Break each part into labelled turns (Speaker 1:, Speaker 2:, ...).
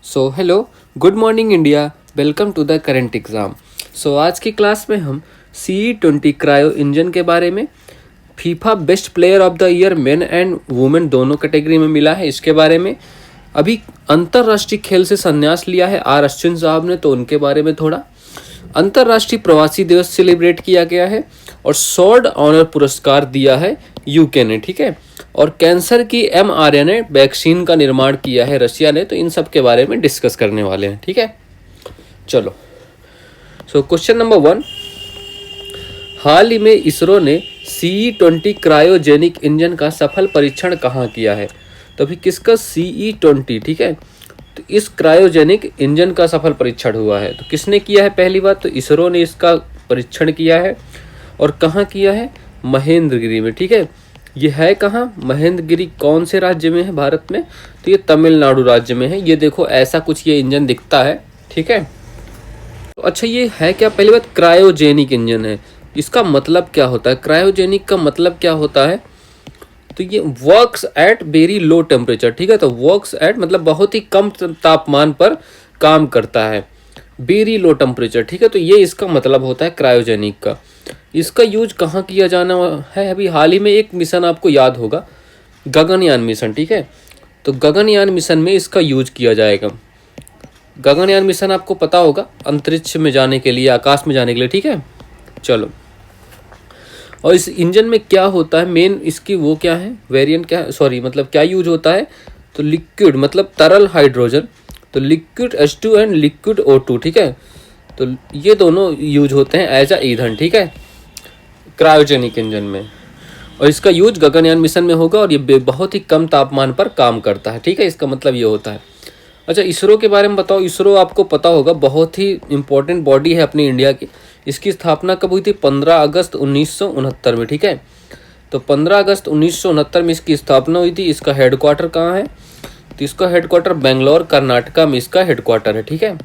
Speaker 1: So hello, good morning India, welcome to the current exam. So आज की class में हम CE20 क्रायो इंजन के बारे में, FIFA best player of the year main and women दोनों कैटेगरी में मिला है इसके बारे में। अभी अंतर्राष्ट्रीय खेल से संन्यास लिया है अश्विन साहब ने, तो उनके बारे में थोड़ा। अंतर्राष्ट्रीय प्रवासी दिवस सेलिब्रेट किया गया है और स्वॉर्ड ऑनर पुरस्कार दिया है यूके ने, ठीक है। और कैंसर की mRNA वैक्सीन का निर्माण किया है रशिया ने। तो इन सब के बारे में डिस्कस करने वाले हैं, ठीक है। चलो, सो क्वेश्चन नंबर 1, हाल ही में इसरो ने CE20 क्रायोजेनिक इंजन का सफल परीक्षण कहाँ किया है? तो अभी किसका CE20, ठीक है। तो इस क्रायोजेनिक इंजन का सफल परीक्षण हुआ है, तो किसने किया है? पहली बात तो इसरो ने इसका परीक्षण किया है। और कहाँ किया है? महेंद्रगिरी में, ठीक है। ये है कहाँ? महेंद्रगिरी कौन से राज्य में है भारत में? तो ये तमिलनाडु राज्य में है। ये देखो ऐसा कुछ ये इंजन दिखता है, ठीक है। तो अच्छा, ये है क्या? पहली बात, क्रायोजेनिक इंजन है। इसका मतलब क्या होता है? क्रायोजेनिक का मतलब क्या होता है? तो ये works at very low temperature, ठीक है। तो वर्क्स एट मतलब बहुत ही कम तापमान पर काम करता है, वेरी लो टेम्परेचर, ठीक है। तो ये इसका मतलब होता है क्रायोजेनिक का। इसका यूज कहाँ किया जाना है? अभी हाल ही में एक मिशन आपको याद होगा, गगनयान मिशन, ठीक है। तो गगनयान मिशन में इसका यूज किया जाएगा। गगनयान मिशन आपको पता होगा, अंतरिक्ष में जाने के लिए, आकाश में जाने के लिए, ठीक है। चलो, और इस इंजन में क्या होता है मेन, इसकी वो क्या है, वेरिएंट क्या है, सॉरी मतलब क्या यूज होता है? तो लिक्विड मतलब तरल हाइड्रोजन, तो liquid H2 and liquid O2, ठीक है। तो ये दोनों यूज होते हैं एज अ ईंधन, ठीक है, क्रायोजेनिक इंजन में। और इसका यूज गगनयान मिशन में होगा और ये बहुत ही कम तापमान पर काम करता है, ठीक है। इसका मतलब ये होता है। अच्छा, इसरो के बारे में बताओ। इसरो आपको पता होगा बहुत ही इंपॉर्टेंट बॉडी है अपनी इंडिया की। इसकी स्थापना कब हुई थी? 15 अगस्त 1969 में, ठीक है। तो 15 अगस्त 1969 में इसकी स्थापना हुई थी। इसका हेडक्वार्टर कहाँ है? तो इसका हेडक्वार्टर बेंगलोर कर्नाटका में इसका हेडक्वार्टर है, ठीक है।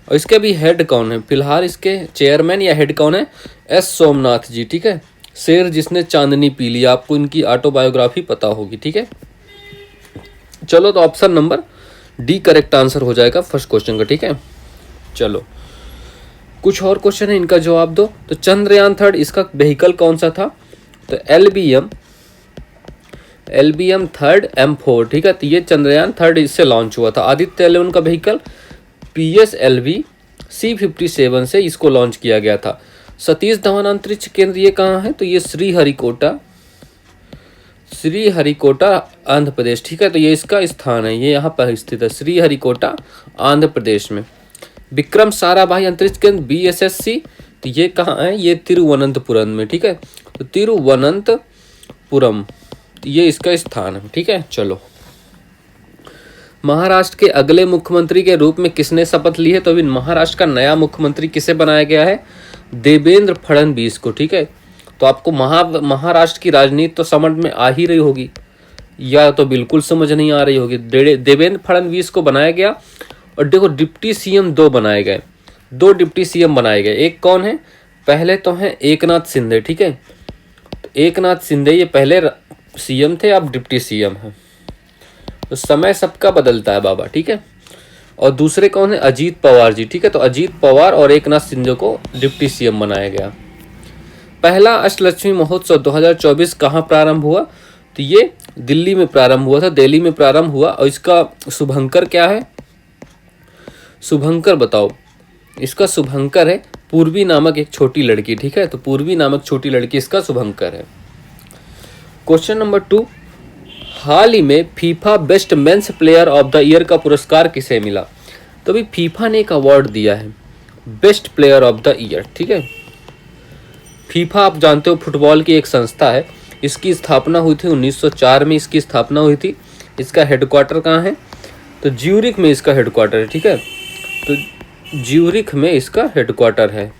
Speaker 1: और इसके भी हेड कौन है? फिलहाल इसके चेयरमैन या हेड कौन है? S सोमनाथ जी, ठीक है। शेर जिसने चांदनी पी ली, आपको इनकी ऑटोबायोग्राफी पता होगी, ठीक है। चलो, तो option number D correct answer हो जाएगा फर्स्ट क्वेश्चन का, ठीक है। चलो, कुछ और क्वेश्चन है, इनका जवाब दो। तो चंद्रयान 3 इसका व्हीकल कौन सा था? तो LBM 3 M4, ठीक है। तो ये चंद्रयान 3 इससे लॉन्च हुआ था। आदित्य L1 का व्हीकल PSLV C57 से इसको लॉन्च किया गया था। सतीश धवन अंतरिक्ष केंद्र ये कहाँ है? तो ये श्रीहरिकोटा आंध्र प्रदेश, ठीक है। तो ये इसका स्थान है, ये यहाँ पर स्थित है, श्रीहरिकोटा आंध्र प्रदेश में। विक्रम साराभाई अंतरिक्ष केंद्र BSSC, तो ये कहाँ है? ये तिरुवनंतपुरम में, ठीक है। तो तिरुवनंतपुरम ये इसका स्थान है, ठीक है। चलो, महाराष्ट्र के अगले मुख्यमंत्री के रूप में किसने शपथ ली है? तो अभी महाराष्ट्र का नया मुख्यमंत्री किसे बनाया गया है? देवेंद्र फडणवीस को, ठीक है। तो आपको महाराष्ट्र की राजनीति तो समझ में आ ही रही होगी, या तो बिल्कुल समझ नहीं आ रही होगी। देवेंद्र फडणवीस को बनाया गया। और देखो, डिप्टी CM 2 बनाए गए, 2 डिप्टी CM बनाए गए। एक कौन है? पहले तो है एकनाथ शिंदे, ठीक है। तो एकनाथ शिंदे ये पहले CM थे, अब डिप्टी CM है। तो समय सबका बदलता है बाबा, ठीक है। और दूसरे कौन है? अजीत पवार जी, ठीक है। तो अजीत पवार और एकनाथ शिंदे को डिप्टी CM बनाया गया। पहला अष्टलक्ष्मी महोत्सव 2024 कहाँ प्रारंभ हुआ? तो ये दिल्ली में प्रारंभ हुआ था, दिल्ली में प्रारंभ हुआ। और इसका शुभंकर क्या है? शुभंकर बताओ। इसका शुभंकर है पूर्वी नामक एक छोटी लड़की, ठीक है। तो पूर्वी नामक छोटी लड़की इसका शुभंकर है। क्वेश्चन नंबर 2, हाल ही में FIFA best men's player of the year का पुरस्कार किसे मिला? तो अभी फीफा ने एक अवार्ड दिया है best player of the year, ठीक है। फीफा आप जानते हो फुटबॉल की एक संस्था है। इसकी स्थापना हुई थी 1904 में, इसकी स्थापना हुई थी। इसका हेडक्वार्टर कहाँ है? तो ज्यूरिख में इसका हेडक्वार्टर है, ठीक है। तो ज्यूरिख में इसका हेडक्वार्टर है।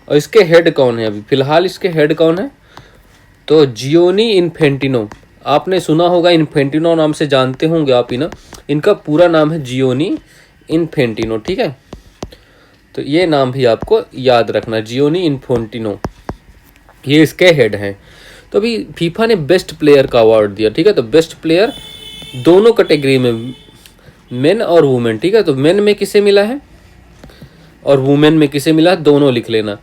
Speaker 1: और इसके हेड कौन है? अभी फिलहाल इसके हेड कौन है? तो जियोनी इन्फेंटिनो, आपने सुना होगा, इन्फेंटिनो नाम से जानते होंगे आप ही ना। इनका पूरा नाम है जियोनी इन्फेंटिनो, ठीक है। तो ये नाम भी आपको याद रखना, जियोनी इन्फेंटिनो, ये इसके हेड हैं। तो अभी फीफा ने बेस्ट प्लेयर का अवार्ड दिया, ठीक है। तो बेस्ट प्लेयर दोनों कैटेगरी में मेन और वुमेन, ठीक है। तो मेन में किसे मिला है और वुमेन में किसे मिला है, दोनों लिख लेना।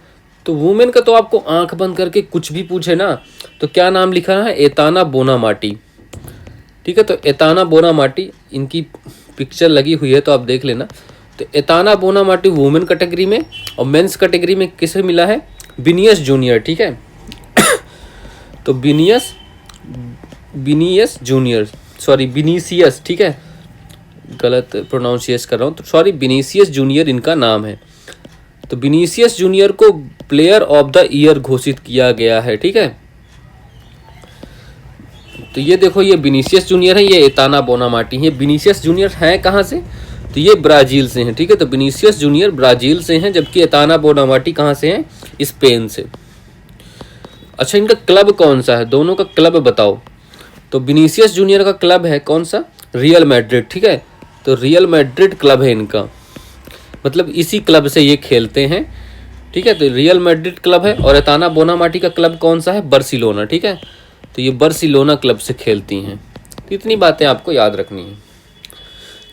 Speaker 1: तो वुमेन का तो आपको आंख बंद करके कुछ भी पूछे ना तो क्या नाम लिखा है, एताना बोनामाटी, ठीक है। तो एताना बोनामाटी, इनकी पिक्चर लगी हुई है तो आप देख लेना। तो एताना बोनामाटी वुमेन कैटेगरी में, और मेंस कैटेगरी में किसे मिला है, विनियस जूनियर, ठीक है। तो विनियस जूनियर, सॉरी विनीसियस, ठीक है, गलत प्रोनाउंसिएट कर रहा हूँ, तो सॉरी, विनीसियस जूनियर इनका नाम है। तो विनीसियस जूनियर को प्लेयर ऑफ द ईयर घोषित किया गया है, ठीक है। तो ये देखो, ये विनीसियस जूनियर है, ये एताना बोनामाटी है। विनीसियस जूनियर है कहाँ से, तो ये ब्राजील से हैं, ठीक है। तो विनीसियस जूनियर ब्राजील से हैं, जबकि एताना बोनामाटी कहाँ से हैं, स्पेन से। अच्छा, इनका क्लब कौन सा है, दोनों का क्लब बताओ। तो विनीसियस जूनियर का क्लब है कौन सा, रियल मैड्रिड, ठीक है। तो रियल मैड्रिड क्लब है इनका, मतलब इसी क्लब से ये खेलते हैं, ठीक है। तो रियल मैड्रिड क्लब है। और एताना बोनामाटी का क्लब कौन सा है, बार्सिलोना, ठीक है। तो ये बार्सिलोना क्लब से खेलती हैं। तो इतनी बातें आपको याद रखनी है।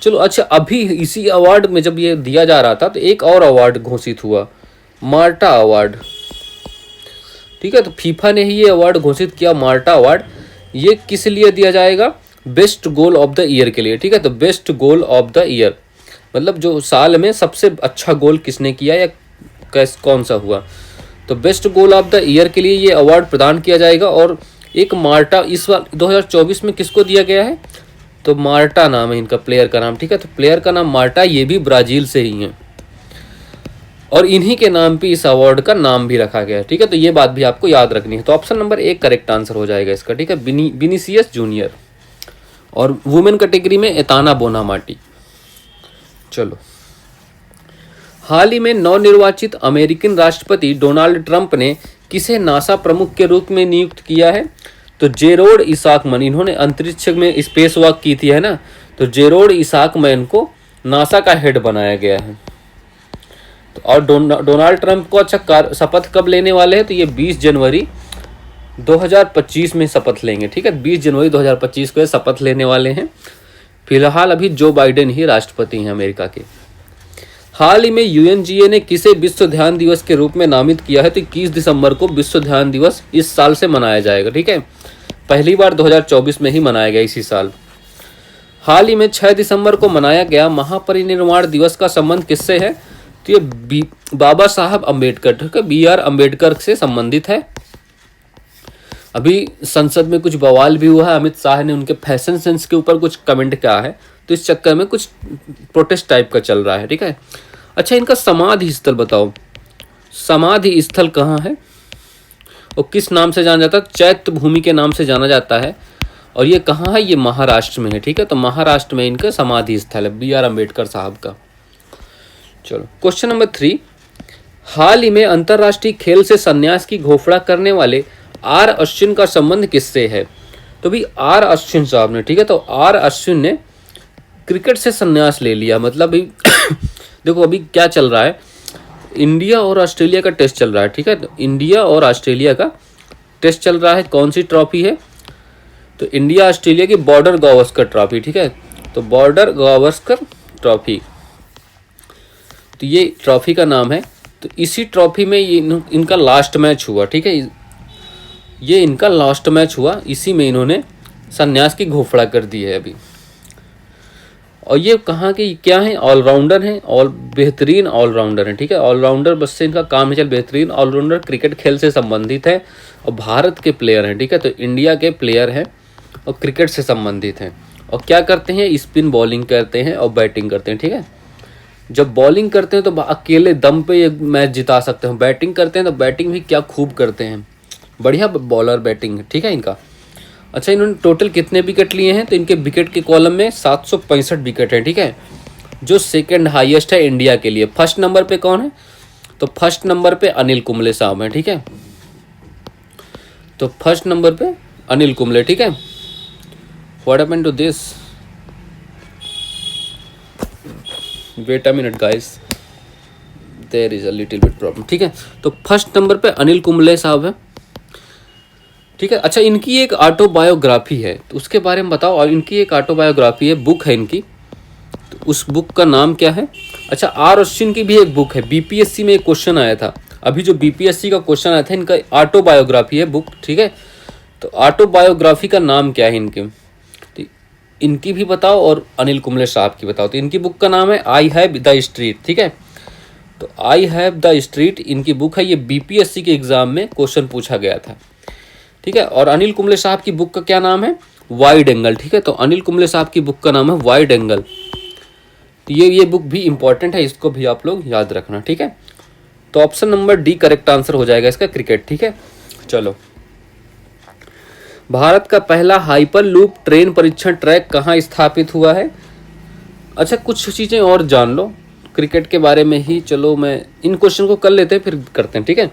Speaker 1: चलो, अच्छा, अभी इसी अवार्ड में जब ये दिया जा रहा था तो एक और अवार्ड घोषित हुआ, मार्टा अवार्ड, ठीक है। तो फीफा ने ही ये अवार्ड घोषित किया, मार्टा अवार्ड। ये किस लिए दिया जाएगा, best goal of the year के लिए, ठीक है। तो best goal of the year मतलब जो साल में सबसे अच्छा गोल किसने किया या कौन सा हुआ। तो best goal of the year के लिए ये अवार्ड प्रदान किया जाएगा। और एक मार्टा इस बार 2024 में किसको दिया गया है, तो मार्टा नाम है इनका, प्लेयर का नाम, ठीक है। तो प्लेयर का नाम मार्टा, ये भी ब्राजील से ही है, और इन्हीं के नाम पे इस अवार्ड का नाम भी रखा गया है, ठीक है। तो ये बात भी आपको याद रखनी है। तो ऑप्शन नंबर 1 करेक्ट आंसर हो जाएगा इसका, ठीक है, विनीसियस जूनियर। और वुमेन कैटेगरी में एताना बोनामाटी। चलो, हाल ही में नवनिर्वाचित अमेरिकन राष्ट्रपति डोनाल्ड ट्रंप ने किसे नासा प्रमुख के रूप में नियुक्त किया है, तो जेरोड इसाकमैन। इन्होंने अंतरिक्ष में स्पेस वॉक की थी, है ना। तो जेरोड इसाकमैन को नासा का हेड बनाया गया है। तो और डोनाल्ड ट्रंप को अच्छा शपथ कब लेने वाले हैं, तो ये 20 जनवरी 2025 में शपथ लेंगे, ठीक है। 20 जनवरी 2025 को शपथ लेने वाले हैं। फिलहाल अभी जो बाइडेन ही राष्ट्रपति हैं अमेरिका के। हाल ही में यूएनजीए ने किसे विश्व ध्यान दिवस के रूप में नामित किया है, तो 21 दिसंबर को विश्व ध्यान दिवस इस साल से मनाया जाएगा, ठीक है। पहली बार 2024 में ही मनाया गया इसी साल। हाल ही में 6 दिसंबर को मनाया गया महापरिनिर्वाण दिवस का संबंध किससे है, तो ये बाबा साहब अम्बेडकर, ठीक है, BR अम्बेडकर से संबंधित है। अभी संसद में कुछ बवाल भी हुआ है, अमित शाह ने उनके फैशन सेंस के ऊपर कुछ कमेंट किया है, तो इस चक्कर में कुछ प्रोटेस्ट टाइप का चल रहा है, ठीक है। अच्छा, इनका समाधि स्थल बताओ, समाधि स्थल कहाँ है और किस नाम से जाना जाता है, चैत्य भूमि के नाम से जाना जाता है। और ये कहाँ है, ये महाराष्ट्र में है, ठीक है। तो महाराष्ट्र में इनका समाधि स्थल है BR अम्बेडकर साहब का। चलो, क्वेश्चन नंबर 3, हाल ही में अंतर्राष्ट्रीय खेल से संन्यास की घोषणा करने वाले R अश्विन का संबंध किससे है, तो भी R अश्विन साहब ने, ठीक है। तो R अश्विन ने क्रिकेट से संन्यास ले लिया, मतलब भी देखो अभी क्या चल रहा है, इंडिया और ऑस्ट्रेलिया का टेस्ट चल रहा है, ठीक है। तो इंडिया और ऑस्ट्रेलिया का टेस्ट चल रहा है, कौन सी ट्रॉफी है, तो इंडिया ऑस्ट्रेलिया की बॉर्डर गावस्कर ट्रॉफी, ठीक है। तो बॉर्डर गावस्कर ट्रॉफी, तो ये ट्रॉफी का नाम है। तो इसी ट्रॉफी में इनका लास्ट मैच हुआ, ठीक है। ये इनका लास्ट मैच हुआ, इसी में इन्होंने संन्यास की घोषणा कर दी है अभी। और ये कहाँ के क्या है, ऑलराउंडर हैं, बेहतरीन ऑलराउंडर हैं, ठीक है। ऑलराउंडर बस से इनका काम है, चल बेहतरीन ऑलराउंडर, क्रिकेट खेल से संबंधित है और भारत के प्लेयर हैं, ठीक है। तो इंडिया के प्लेयर हैं और क्रिकेट से संबंधित हैं। और क्या करते हैं, स्पिन बॉलिंग करते हैं और बैटिंग करते हैं, ठीक है। जब बॉलिंग करते हैं तो अकेले दम पे ये मैच जिता सकते हैं, बैटिंग करते हैं तो बैटिंग भी क्या खूब करते हैं, बढ़िया बॉलर बैटिंग, ठीक है इनका। अच्छा, इन्होंने टोटल कितने विकेट लिए हैं, तो इनके विकेट के कॉलम में 765 विकेट है, ठीक है, जो सेकंड हाईएस्ट है इंडिया के लिए। फर्स्ट नंबर पे कौन है, तो फर्स्ट नंबर पे अनिल कुंबले साहब हैं, ठीक है। तो फर्स्ट नंबर पे अनिल कुंबले, ठीक है। What happened to this, wait a minute guys, there is a little bit problem, ठीक है। तो फर्स्ट नंबर पे अनिल कुंबले साहब है, ठीक है। अच्छा, इनकी एक ऑटोबायोग्राफी है, तो उसके बारे में बताओ। और इनकी एक ऑटोबायोग्राफी है, बुक है इनकी, तो उस बुक का नाम क्या है? अच्छा, आर अश्विन की भी एक बुक है, बीपीएससी में एक क्वेश्चन आया था। अभी जो बीपीएससी का क्वेश्चन आया था, इनका ऑटोबायोग्राफी है बुक, ठीक है। तो ऑटोबायोग्राफी का नाम क्या है इनके? तो इनकी भी बताओ और अनिल कुंबले साहब की बताओ। तो इनकी बुक का नाम है आई हैव द स्ट्रीट, ठीक है। तो आई हैव द स्ट्रीट इनकी बुक है, ये बीपीएससी के एग्जाम में क्वेश्चन पूछा गया था, ठीक है। और अनिल कुंबले साहब की बुक का क्या नाम है? वाइड एंगल, ठीक है। तो अनिल कुंबले साहब की बुक का नाम है वाइड एंगल। ये बुक भी इंपॉर्टेंट है, इसको भी आप लोग याद रखना, ठीक है। तो option number D correct answer हो जाएगा इसका, क्रिकेट, ठीक है। चलो, भारत का पहला हाइपर लूप ट्रेन परीक्षण ट्रैक कहाँ स्थापित हुआ है? अच्छा, कुछ चीज़ें और जान लो क्रिकेट के बारे में ही। चलो, मैं इन क्वेश्चन को कर लेते हैं, फिर करते हैं, ठीक है।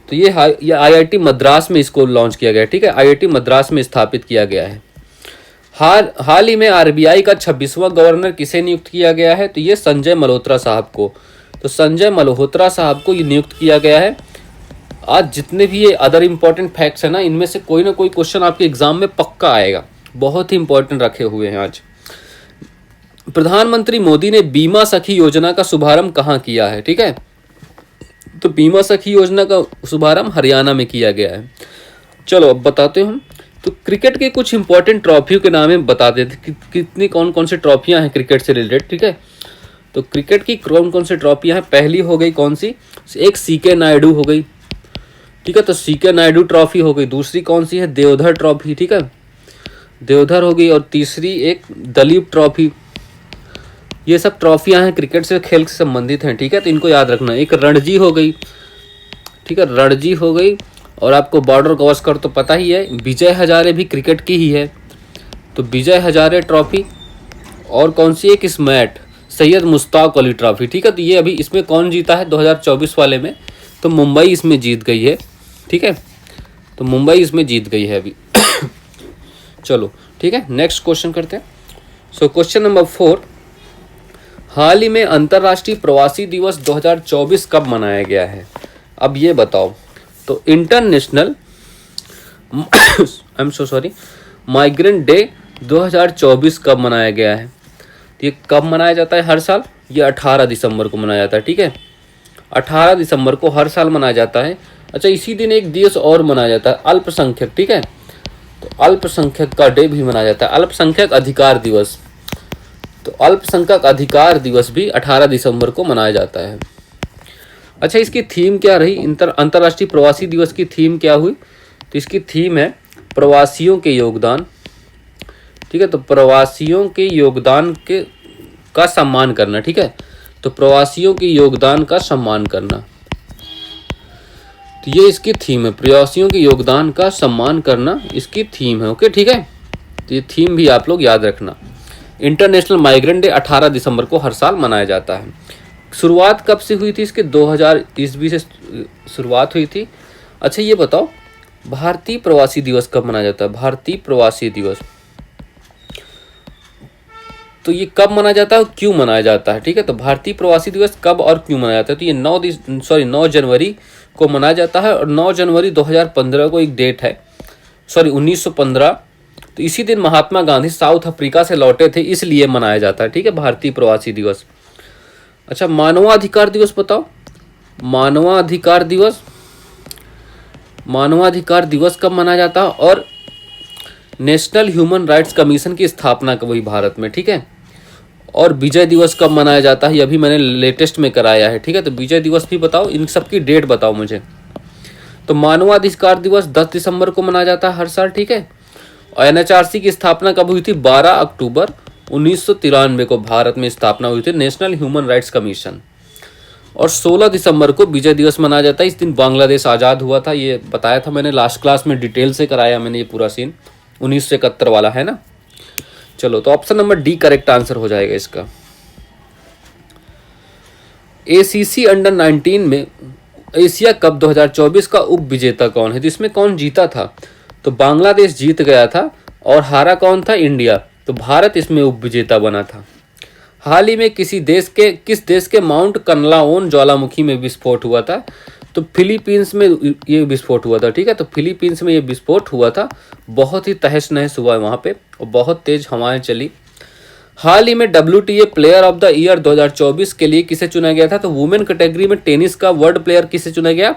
Speaker 1: तो ये आईआईटी मद्रास में इसको लॉन्च किया गया है, ठीक है। आईआईटी मद्रास में स्थापित किया गया है। हाल ही में आरबीआई का 26वां गवर्नर किसे नियुक्त किया गया है? तो ये संजय मल्होत्रा साहब को। तो संजय मल्होत्रा साहब को ये नियुक्त किया गया है। आज जितने भी ये अदर इंपॉर्टेंट फैक्ट्स है ना, इनमें से कोई ना कोई क्वेश्चन आपके एग्जाम में पक्का आएगा, बहुत ही इंपॉर्टेंट रखे हुए हैं आज। प्रधानमंत्री मोदी ने बीमा सखी योजना का शुभारंभ कहाँ किया है? ठीक है, तो बीमा सखी योजना का शुभारंभ हरियाणा में किया गया है। चलो अब बताते हैं हम, तो क्रिकेट के कुछ इंपॉर्टेंट ट्रॉफियों के नाम बता देते कि कितनी कौन कौन सी ट्रॉफियां हैं क्रिकेट से रिलेटेड, ठीक है। तो क्रिकेट की कौन कौन सी ट्रॉफियां हैं? पहली हो गई कौन सी? एक सीके नायडू हो गई, ठीक है, तो सीके नायडू ट्रॉफी हो गई। दूसरी कौन सी है? देवधर ट्रॉफी, ठीक है, देवधर हो गई। और तीसरी एक दलीप ट्रॉफी। ये सब ट्रॉफियां हैं क्रिकेट से, खेल से संबंधित हैं, ठीक है, तो इनको याद रखना। एक रणजी हो गई, ठीक है, रणजी हो गई। और आपको बॉर्डर गावस्कर तो पता ही है, विजय हजारे भी क्रिकेट की ही है, तो विजय हजारे ट्रॉफी। और कौन सी? एक स्मैट सैयद मुश्ताक अली ट्रॉफी, ठीक है। तो ये अभी इसमें कौन जीता है 2024 वाले में? तो मुंबई इसमें जीत गई है, ठीक है, तो मुंबई इसमें जीत गई है अभी। चलो ठीक है, नेक्स्ट क्वेश्चन करते हैं। सो क्वेश्चन नंबर 4, हाल ही में अंतर्राष्ट्रीय प्रवासी दिवस 2024 कब मनाया गया है? अब ये बताओ। तो international I am so sorry migrant day 2024 कब मनाया गया है? तो ये कब मनाया जाता है हर साल? ये 18 दिसंबर को मनाया जाता है, ठीक है, 18 दिसंबर को हर साल मनाया जाता है। अच्छा, इसी दिन एक दिवस और मनाया जाता है, अल्पसंख्यक, ठीक है, तो अल्पसंख्यक का डे भी मनाया जाता है, अल्पसंख्यक अधिकार दिवस। तो अल्पसंख्यक अधिकार दिवस भी 18 दिसंबर को मनाया जाता है। अच्छा, इसकी थीम क्या रही? अंतर्राष्ट्रीय प्रवासी दिवस की थीम क्या हुई? तो इसकी थीम है प्रवासियों के योगदान, ठीक है, तो प्रवासियों के योगदान का सम्मान करना, ठीक है, तो प्रवासियों के योगदान का सम्मान करना, तो ये इसकी थीम है, प्रवासियों के योगदान का सम्मान करना इसकी थीम है। ओके, ठीक है, तो ये थीम भी आप लोग याद रखना। इंटरनेशनल माइग्रेंट डे 18 दिसंबर को हर साल मनाया जाता है। शुरुआत कब से हुई थी इसके? 2000 ईस्वी से शुरुआत हुई थी। अच्छा, ये बताओ भारतीय प्रवासी दिवस कब मनाया जाता है? भारतीय प्रवासी दिवस तो ये कब मनाया जाता है और क्यों मनाया जाता है? ठीक है, तो भारतीय प्रवासी दिवस कब और क्यों मनाया जाता है? तो ये 9 जनवरी को मनाया जाता है। और 9 जनवरी 2015 को एक डेट है, 1915, तो इसी दिन महात्मा गांधी साउथ अफ्रीका से लौटे थे, इसलिए मनाया जाता है, ठीक है, भारतीय प्रवासी दिवस। अच्छा, मानवाधिकार दिवस बताओ। मानवाधिकार दिवस कब मनाया जाता है? और नेशनल ह्यूमन राइट्स कमीशन की स्थापना कब हुई भारत में, ठीक है। और विजय दिवस कब मनाया जाता है? ये अभी मैंने लेटेस्ट में कराया है, ठीक है, तो विजय दिवस भी बताओ, इन सब की डेट बताओ मुझे। तो मानवाधिकार दिवस 10 दिसंबर को मनाया जाता है हर साल, ठीक है। और एनएचआरसी की स्थापना कब हुई थी? 12 अक्टूबर 1993 को भारत में स्थापना हुई थी, नेशनल ह्यूमन राइट्स कमीशन। और 16 दिसंबर को विजय दिवस मनाया जाता है, इस दिन बांग्लादेश आज़ाद हुआ था, ये बताया था मैंने लास्ट क्लास में, डिटेल से कराया मैंने ये पूरा सीन, 1971 वाला है ना। चलो, तो option number D correct answer हो जाएगा इसका। एसीसी अंडर 19 में एशिया कप 2024 का उप विजेता कौन है? तो इसमें कौन जीता था? तो बांग्लादेश जीत गया था, और हारा कौन था? इंडिया। तो भारत इसमें उप विजेता बना था। हाल ही में किस देश के माउंट कनलाओन ज्वालामुखी में विस्फोट हुआ था? तो फिलीपींस में ये विस्फोट हुआ था, ठीक है, तो फिलीपींस में ये विस्फोट हुआ था। बहुत ही तहस नहस हुआ वहाँ पे, और बहुत तेज हवाएं चली। हाल ही में WTA player of the year 2024 के लिए किसे चुना गया था? तो वुमेन कैटेगरी में टेनिस का वर्ल्ड प्लेयर किसे चुना गया?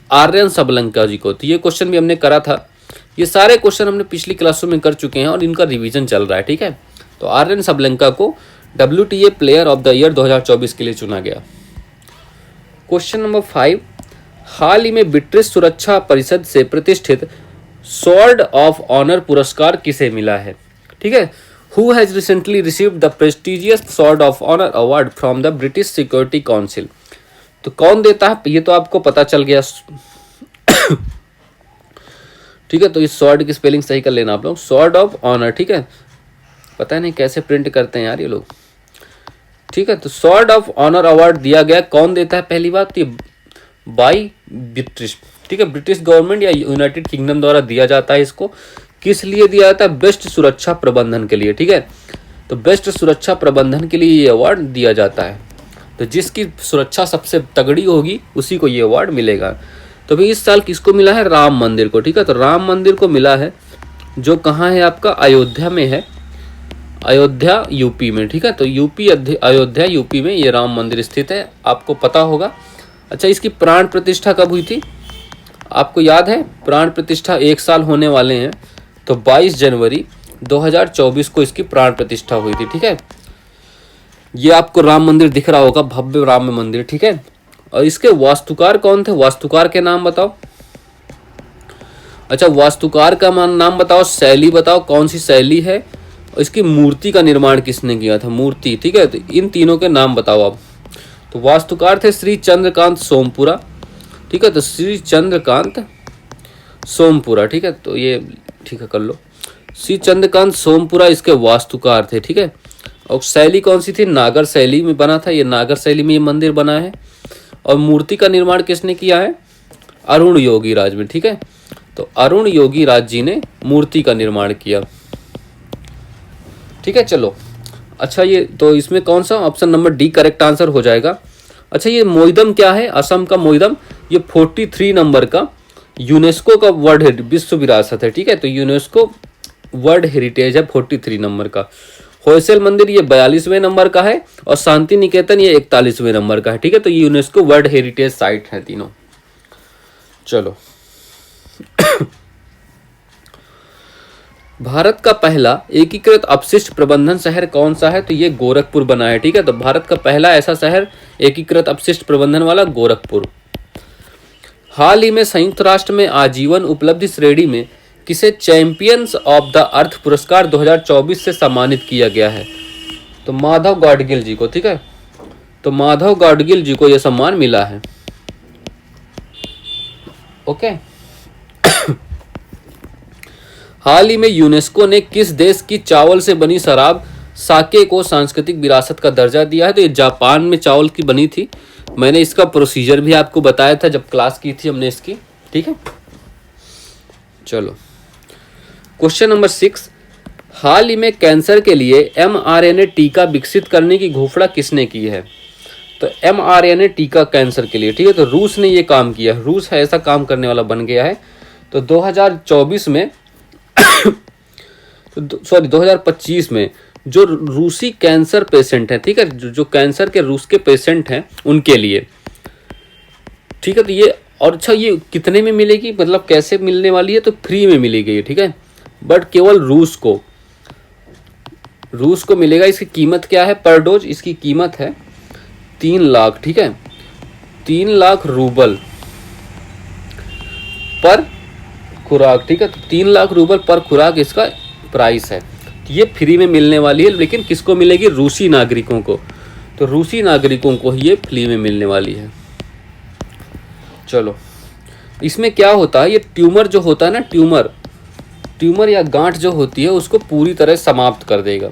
Speaker 1: आर्यन सबलंका जी को। तो ये क्वेश्चन भी हमने करा था, ये सारे क्वेश्चन हमने पिछली क्लासों में कर चुके हैं और इनका रिवीजन चल रहा है, ठीक है। तो आर्यन सबलंका को WTA player of the year 2024 के लिए चुना गया। क्वेश्चन नंबर 5, हाल ही में ब्रिटिश सुरक्षा परिषद से प्रतिष्ठित स्वॉर्ड ऑफ ऑनर पुरस्कार किसे मिला है? ठीक है, who has recently received the prestigious sword of honour award from the British security council. तो कौन देता है ये तो आपको पता चल गया। ठीक है, तो इस स्वॉर्ड की स्पेलिंग सही कर लेना आप लोग, स्वॉर्ड ऑफ ऑनर। ठीक है, पता नहीं कैसे प्रिंट करते हैं यार ये लोग। ठीक है, तो स्वॉर्ड ऑफ ऑनर अवार्ड दिया गया, कौन देता है? पहली बात ये बाई ब्रिटिश, ठीक है, ब्रिटिश गवर्नमेंट या यूनाइटेड किंगडम द्वारा दिया जाता है। इसको किस लिए दिया जाता है? बेस्ट सुरक्षा प्रबंधन के लिए। ठीक है, तो बेस्ट सुरक्षा प्रबंधन के लिए ये अवार्ड दिया जाता है। तो जिसकी सुरक्षा सबसे तगड़ी होगी उसी को ये अवार्ड मिलेगा। तो भाई इस साल किसको मिला है? राम मंदिर को। ठीक है, तो राम मंदिर को मिला है, जो कहाँ है आपका? अयोध्या में है, अयोध्या यूपी में। ठीक है, तो अयोध्या यूपी में ये राम मंदिर स्थित है, आपको पता होगा। अच्छा, इसकी प्राण प्रतिष्ठा कब हुई थी? आपको याद है? प्राण प्रतिष्ठा 1 साल होने वाले हैं, तो 22 जनवरी 2024 को इसकी प्राण प्रतिष्ठा हुई थी। ठीक है, ये आपको राम मंदिर दिख रहा होगा, भव्य राम मंदिर। ठीक है, और इसके वास्तुकार कौन थे? वास्तुकार के नाम बताओ। अच्छा, वास्तुकार का नाम बताओ, शैली बताओ, कौन सी शैली है, और इसकी मूर्ति का निर्माण किसने किया था? मूर्ति। ठीक है, तो इन तीनों के नाम बताओ आप। तो वास्तुकार थे श्री चंद्रकांत सोमपुरा। ठीक है, तो श्री चंद्रकांत सोमपुरा। ठीक है, तो ये ठीक है कर लो, श्री चंद्रकांत सोमपुरा इसके वास्तुकार थे। ठीक है, और शैली कौन सी थी? नागर शैली में बना था, ये नागर शैली में ये मंदिर बना है। और मूर्ति का निर्माण किसने किया है? अरुण योगी राज में। ठीक है, तो अरुण योगी राज जी ने मूर्ति का निर्माण किया। ठीक है, चलो। अच्छा, ये तो इसमें कौन सा option number D correct answer हो जाएगा। अच्छा, ये मोइदम क्या है? असम का मोइदम, ये 43 नंबर का यूनेस्को का वर्ल्ड विश्व विरासत है। ठीक है, तो यूनेस्को वर्ल्ड हेरिटेज है 43 नंबर का। होयसल मंदिर ये 42वें नंबर का है, और शांति निकेतन ये 41वें नंबर का है। ठीक है, तो ये यूनेस्को वर्ल्ड हेरिटेज साइट है तीनों। चलो। भारत का पहला एकीकृत अपशिष्ट प्रबंधन शहर कौन सा है? तो ये गोरखपुर बना है। ठीक है, तो भारत का पहला ऐसा शहर एकीकृत अपशिष्ट प्रबंधन वाला गोरखपुर। हाल ही में संयुक्त राष्ट्र में आजीवन उपलब्धि श्रेणी में किसे चैंपियंस ऑफ द अर्थ पुरस्कार 2024 से सम्मानित किया गया है? तो माधव गाडगिल जी को। ठीक है, तो माधव गाडगिल जी को यह सम्मान मिला है। ओके। हाल ही में यूनेस्को ने किस देश की चावल से बनी शराब साके को सांस्कृतिक विरासत का दर्जा दिया है? तो ये जापान में चावल की बनी थी। मैंने इसका प्रोसीजर भी आपको बताया था जब क्लास की थी हमने इसकी। ठीक है, चलो। क्वेश्चन नंबर 6, हाल ही में कैंसर के लिए mRNA टीका विकसित करने की घोषणा किसने की है? तो mRNA टीका कैंसर के लिए। ठीक है, तो रूस ने ये काम किया, रूस है ऐसा काम करने वाला बन गया है। तो 2024 में सॉरी 2025 में जो रूसी कैंसर पेशेंट हैं, ठीक है, जो कैंसर के रूस के पेशेंट हैं उनके लिए। ठीक है, तो ये और अच्छा, ये कितने में मिलेगी, मतलब कैसे मिलने वाली है? तो फ्री में मिलेगी। ठीक है, बट केवल रूस को मिलेगा। इसकी कीमत क्या है पर डोज? इसकी कीमत है 3 लाख। ठीक है, 3 लाख रूबल पर खुराक। ठीक है, तो 3 लाख रूबल पर खुराक इसका प्राइस है। ये फ्री में मिलने वाली है, लेकिन किसको मिलेगी? रूसी नागरिकों को। तो रूसी नागरिकों को ये फ्री में मिलने वाली है। चलो, इसमें क्या होता है? ये ट्यूमर जो होता है ना, ट्यूमर या गांठ जो होती है उसको पूरी तरह समाप्त कर देगा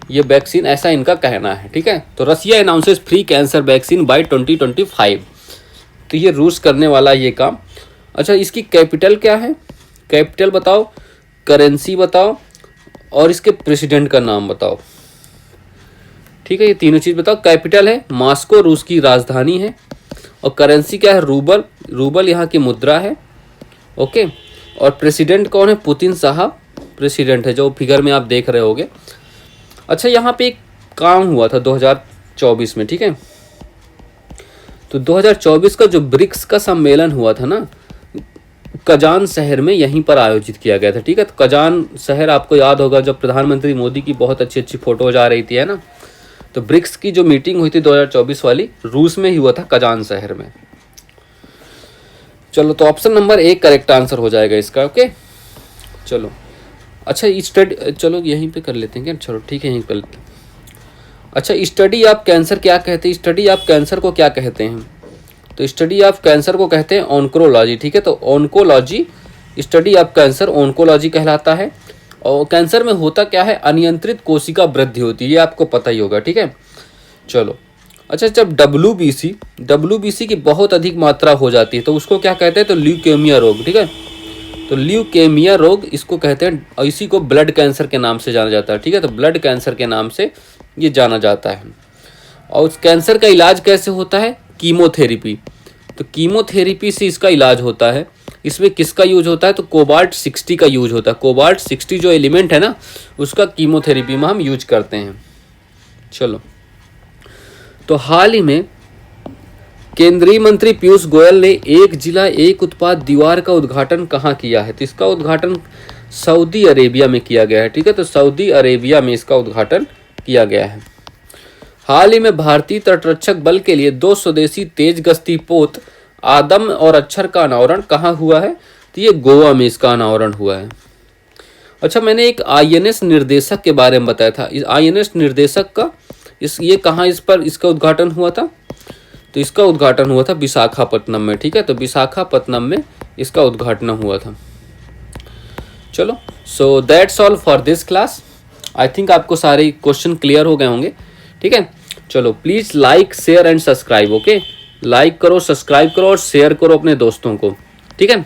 Speaker 1: ये वैक्सीन, ऐसा इनका कहना है। ठीक है, तो Russia announces free cancer vaccine by 2025। तो ये रूस करने वाला ये काम। अच्छा, इसकी कैपिटल क्या है? कैपिटल बताओ, करेंसी बताओ, और इसके प्रेसिडेंट का नाम बताओ। ठीक है, ये तीनों चीज बताओ। कैपिटल है मॉस्को, रूस की राजधानी है, और करेंसी क्या है? रूबल यहाँ की मुद्रा है। ओके, और प्रेसिडेंट कौन है? पुतिन साहब प्रेसिडेंट है, जो फिगर में आप देख रहे होगे। अच्छा, यहाँ पे एक काम हुआ था 2024 में, ठीक है। तो 2024 का जो ब्रिक्स का सम्मेलन हुआ था ना, कजान शहर में यहीं पर आयोजित किया गया था, ठीक है। तो कजान शहर आपको याद होगा, जब प्रधानमंत्री मोदी की बहुत अच्छी अच्छी फोटोज आ रही थी, है ना। तो ब्रिक्स की जो मीटिंग हुई थी 2024 वाली, रूस में ही हुआ था, कजान शहर में। चलो, तो ऑप्शन नंबर 1 करेक्ट आंसर हो जाएगा इसका। ओके, चलो। अच्छा, स्टडी, चलो यहीं पे कर लेते हैं क्या, चलो ठीक है, यहीं कर लेते हैं। अच्छा, स्टडी ऑफ कैंसर क्या कहते हैं, स्टडी ऑफ कैंसर को क्या कहते हैं? तो स्टडी ऑफ कैंसर को कहते हैं ऑन्कोलॉजी, ठीक है। तो oncology, study of cancer oncology कहलाता है। और कैंसर में होता क्या है, अनियंत्रित कोशिका वृद्धि होती है, ये आपको पता ही होगा, ठीक है। चलो, अच्छा, जब डब्ल्यूबीसी की बहुत अधिक मात्रा हो जाती है तो उसको क्या कहते हैं, तो ल्यूकेमिया रोग, ठीक है। तो ल्यूकेमिया रोग इसको कहते हैं, इसी को ब्लड कैंसर के नाम से जाना जाता है, ठीक है। तो ब्लड कैंसर के नाम से ये जाना जाता है। और उस कैंसर का इलाज कैसे होता है, कीमोथेरेपी। तो कीमोथेरेपी से इसका इलाज होता है। इसमें किसका यूज होता है, तो कोबाल्ट 60 का यूज होता है। कोबाल्ट 60 जो एलिमेंट है ना, उसका कीमोथेरेपी में हम यूज करते हैं। चलो, तो हाल ही में केंद्रीय मंत्री पीयूष गोयल ने एक जिला एक उत्पाद दीवार का उद्घाटन कहाँ किया है? तो इसका उद्घाटन सऊदी अरेबिया में किया गया है, ठीक है। तो सऊदी अरेबिया में इसका उद्घाटन किया गया है। हाल ही में भारतीय तटरक्षक बल के लिए 2 स्वदेशी तेज गश्ती पोत आदम और अक्षर का अनावरण कहाँ हुआ है? तो ये गोवा में इसका अनावरण हुआ है। अच्छा, मैंने एक आईएनएस निर्देशक के बारे में बताया था। इस आईएनएस निर्देशक का ये कहाँ इस पर इसका उद्घाटन हुआ था? तो इसका उद्घाटन हुआ था विशाखापट्टनम में, ठीक है। तो विशाखापट्टनम में इसका उद्घाटन हुआ था। चलो, so that's all for this class. I think आपको सारे क्वेश्चन क्लियर हो गए होंगे, ठीक है। चलो, please like, share and subscribe. Okay, like करो, सब्सक्राइब करो और शेयर करो अपने दोस्तों को, ठीक है।